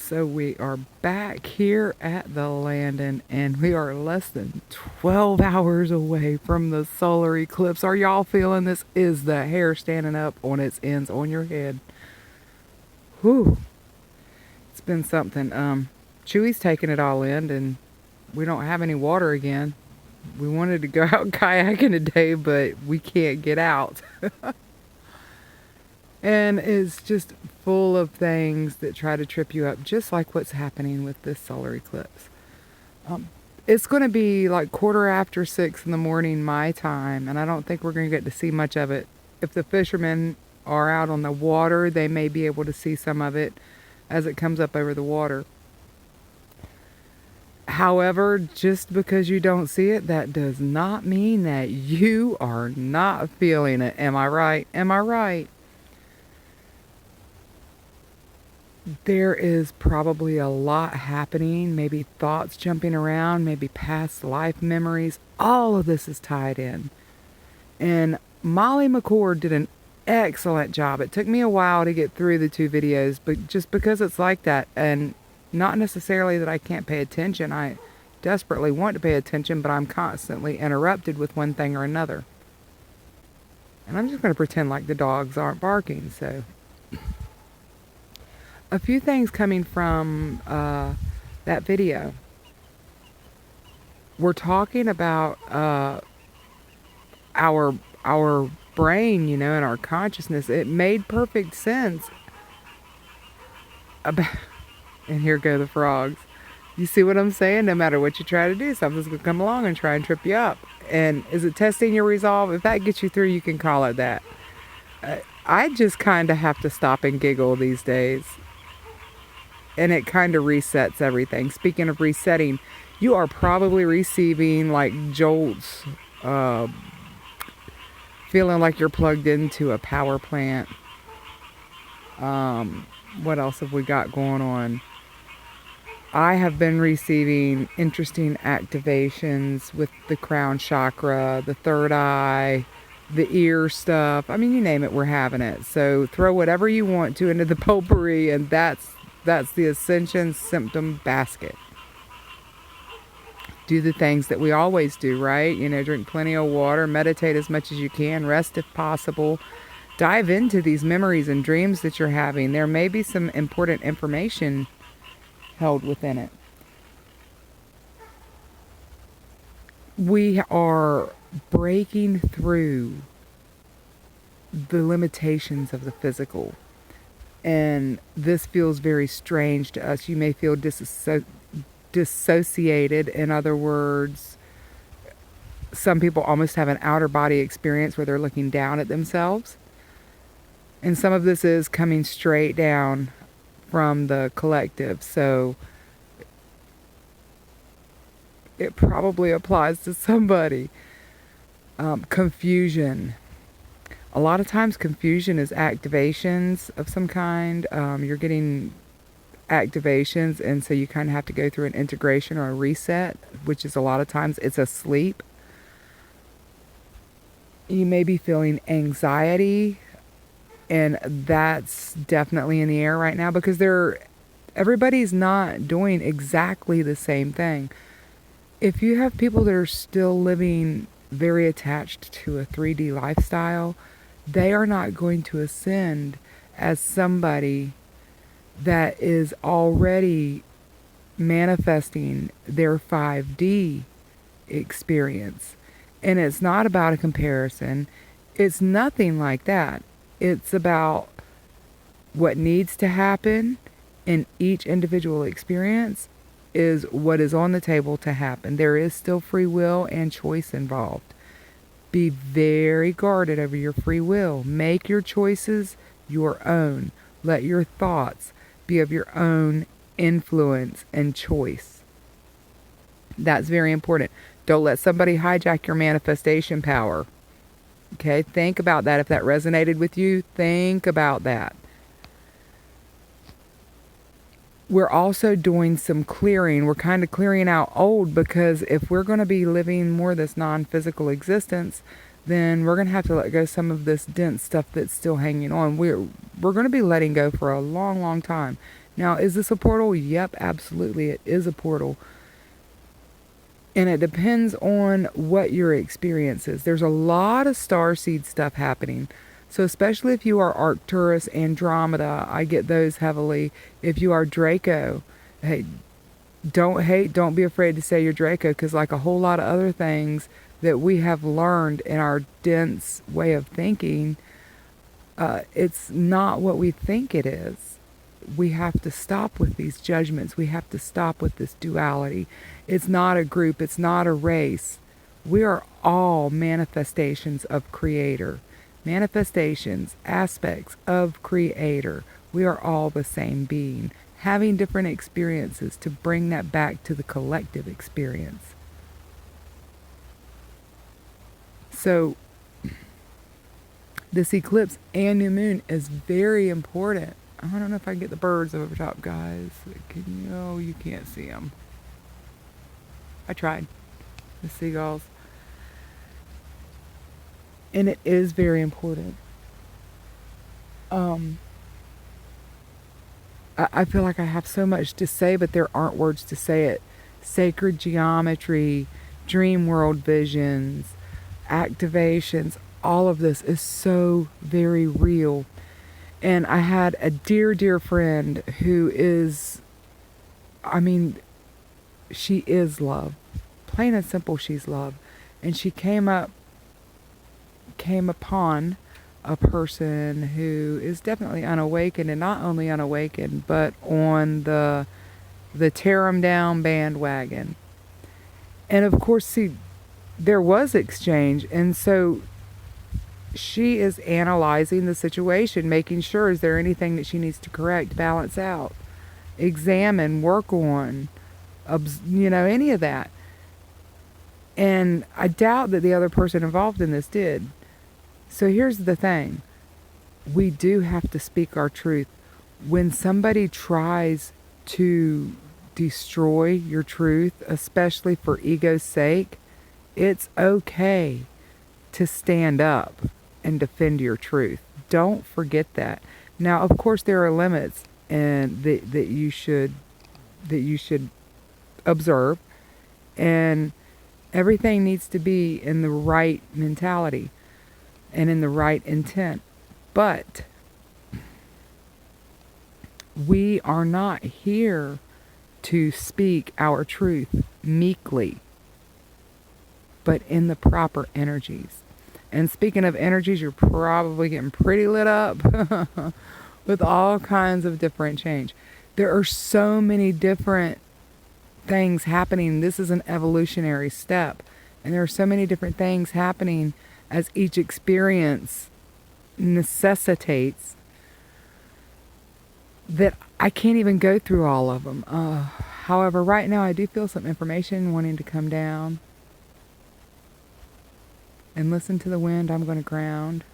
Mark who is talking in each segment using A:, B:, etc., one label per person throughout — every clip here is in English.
A: So we are back here at the landing, and we are less than 12 hours away from the solar eclipse. Are y'all feeling this? Is the hair standing up on its ends on your head? Whew. It's been something. Chewy's taking it all in, and we don't have any water again. We wanted to go out kayaking today, but we can't get out. And it's just full of things that try to trip you up, just like what's happening with this solar eclipse. It's going to be like 6:15 in the morning my time, and I don't think we're going to get to see much of it. If the fishermen are out on the water, they may be able to see some of it as it comes up over the water. However, just because you don't see it, that does not mean that you are not feeling it. Am I right? Am I right? There is probably a lot happening, maybe thoughts jumping around, maybe past life memories. All of this is tied in. And Molly McCord did an excellent job. It took me a while to get through the 2 videos, but just because it's like that, and not necessarily that I can't pay attention. I desperately want to pay attention, but I'm constantly interrupted with one thing or another. And I'm just going to pretend like the dogs aren't barking, so... A few things coming from that video. We're talking about our brain, and our consciousness. It made perfect sense. And here go the frogs. You see what I'm saying? No matter what you try to do, something's going to come along and try and trip you up. And is it testing your resolve? If that gets you through, you can call it that. I just kind of have to stop and giggle these days. And it kind of resets everything. Speaking of resetting, you are probably receiving like jolts, feeling like you're plugged into a power plant. What else have we got going on? I have been receiving interesting activations with the crown chakra, the third eye, the ear stuff. I mean, you name it, we're having it. So throw whatever you want to into the potpourri, and that's the Ascension symptom basket. Do the things that we always do, right? Drink plenty of water, meditate as much as you can, rest if possible. Dive into these memories and dreams that you're having. There may be some important information held within it. We are breaking through the limitations of the physical. And this feels very strange to us. You may feel dissociated. In other words, some people almost have an outer body experience where they're looking down at themselves. And some of this is coming straight down from the collective. So it probably applies to somebody. Confusion. A lot of times confusion is activations of some kind. You're getting activations, and so you kind of have to go through an integration or a reset, which is a lot of times it's a sleep. You may be feeling anxiety, and that's definitely in the air right now because everybody's not doing exactly the same thing. If you have people that are still living very attached to a 3D lifestyle, they are not going to ascend as somebody that is already manifesting their 5D experience. And it's not about a comparison. It's nothing like that. It's about what needs to happen in each individual experience is what is on the table to happen. There is still free will and choice involved. Be very guarded over your free will. Make your choices your own. Let your thoughts be of your own influence and choice. That's very important. Don't let somebody hijack your manifestation power. Okay, think about that. If that resonated with you, think about that. We're also doing some clearing. We're kind of clearing out old because if we're going to be living more this non-physical existence, then we're going to have to let go of some of this dense stuff that's still hanging on. We're going to be letting go for a long, long time. Now, is this a portal? Yep, absolutely. It is a portal. And it depends on what your experience is. There's a lot of starseed stuff happening. So especially if you are Arcturus, Andromeda, I get those heavily. If you are Draco, hey, don't be afraid to say you're Draco, because like a whole lot of other things that we have learned in our dense way of thinking, it's not what we think it is. We have to stop with these judgments. We have to stop with this duality. It's not a group. It's not a race. We are all manifestations of Creator. Manifestations, aspects of Creator. We are all the same being, having different experiences to bring that back to the collective experience. So this eclipse and new moon is very important. I don't know if I can get the birds over top, guys. Can you? Oh, you can't see them. I tried. The seagulls. And it is very important. I feel like I have so much to say, but there aren't words to say it. Sacred geometry, dream world visions, activations, all of this is so very real. And I had a dear, dear friend who is, she is love. Plain and simple, she's love. And she came upon a person who is definitely unawakened, and not only unawakened, but on the tear 'em down bandwagon. And of course, see, there was exchange, and so she is analyzing the situation, making sure, is there anything that she needs to correct, balance out, examine, work on, any of that. And I doubt that the other person involved in this did. So here's the thing. We do have to speak our truth. When somebody tries to destroy your truth, especially for ego's sake, it's okay to stand up and defend your truth. Don't forget that. Now, of course, there are limits and that you should observe, and everything needs to be in the right mentality and in the right intent. But we are not here to speak our truth meekly, but in the proper energies. And speaking of energies, you're probably getting pretty lit up with all kinds of different change. There are so many different things happening. This is an evolutionary step. And there are so many different things happening as each experience necessitates that I can't even go through all of them. However, right now I do feel some information wanting to come down. And listen to the wind. I'm going to ground.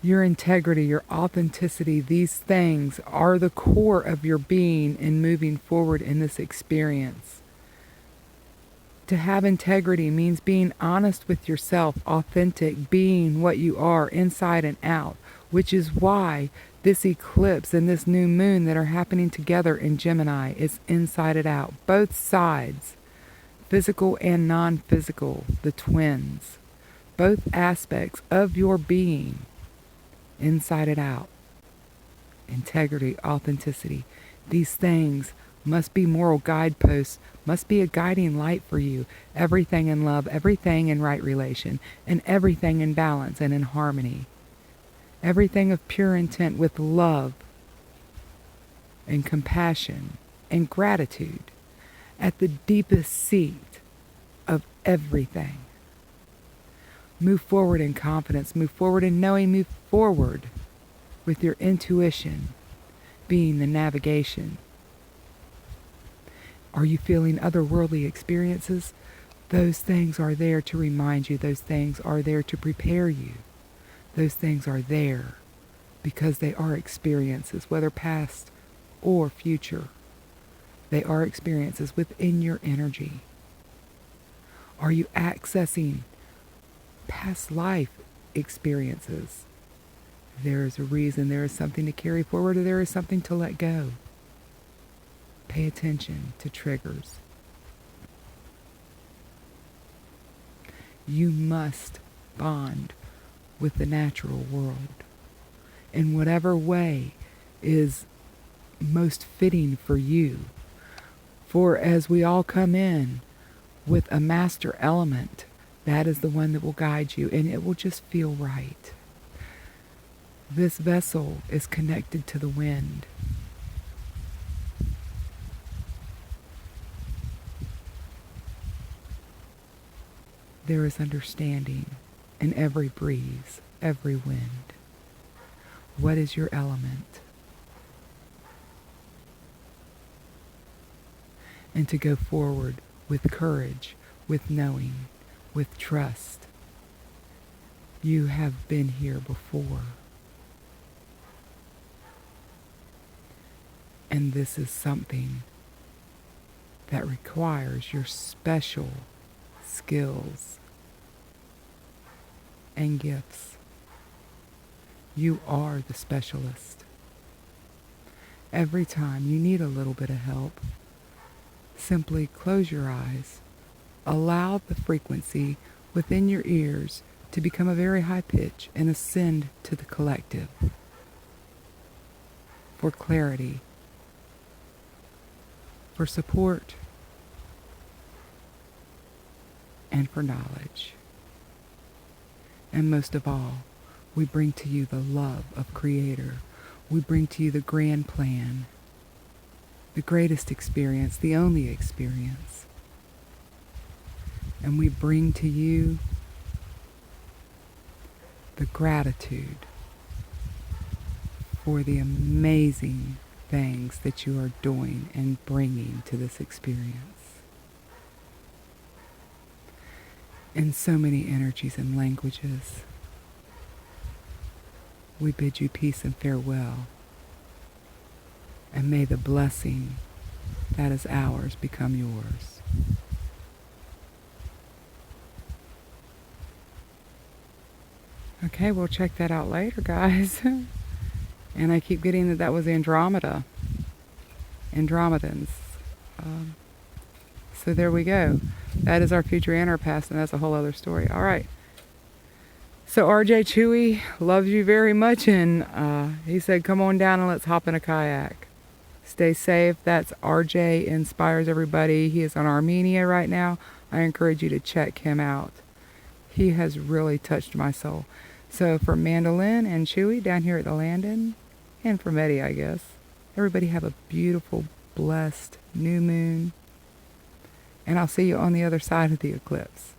A: Your integrity, your authenticity, these things are the core of your being in moving forward in this experience. To have integrity means being honest with yourself, authentic, being what you are inside and out, which is why this eclipse and this new moon that are happening together in Gemini is inside and out. Both sides, physical and non-physical, the twins. Both aspects of your being, inside and out. Integrity, authenticity. These things must be moral guideposts, must be a guiding light for you. Everything in love, everything in right relation, and everything in balance and in harmony. Everything of pure intent with love and compassion and gratitude at the deepest seat of everything. Move forward in confidence, move forward in knowing, move forward with your intuition being the navigation. Are you feeling otherworldly experiences? Those things are there to remind you. Those things are there to prepare you. Those things are there because they are experiences, whether past or future. They are experiences within your energy. Are you accessing past life experiences? There is a reason, there is something to carry forward, or there is something to let go. Pay attention to triggers. You must bond with the natural world in whatever way is most fitting for you. For as we all come in with a master element, that is the one that will guide you, and it will just feel right. This vessel is connected to the wind. There is understanding in every breeze, every wind. What is your element? And to go forward with courage, with knowing, with trust. You have been here before. And this is something that requires your special skills and gifts. You are the specialist. Every time you need a little bit of help, simply close your eyes. Allow the frequency within your ears to become a very high pitch and ascend to the collective for clarity, for support, and for knowledge. And most of all, we bring to you the love of Creator. We bring to you the grand plan, the greatest experience, the only experience. And we bring to you the gratitude for the amazing things that you are doing and bringing to this experience. In so many energies and languages, we bid you peace and farewell. And may the blessing that is ours become yours. Okay, we'll check that out later, guys. And I keep getting that was Andromedans. So there we go. That is our future and our past, and that's a whole other story. All right. So RJ Chewy loves you very much, and he said, come on down and let's hop in a kayak. Stay safe. That's RJ Inspires Everybody. He is on Armenia right now. I encourage you to check him out. He has really touched my soul. So for MandaLynn and Chewy down here at the Landon, and for Medi, I guess, everybody have a beautiful, blessed new moon. And I'll see you on the other side of the eclipse.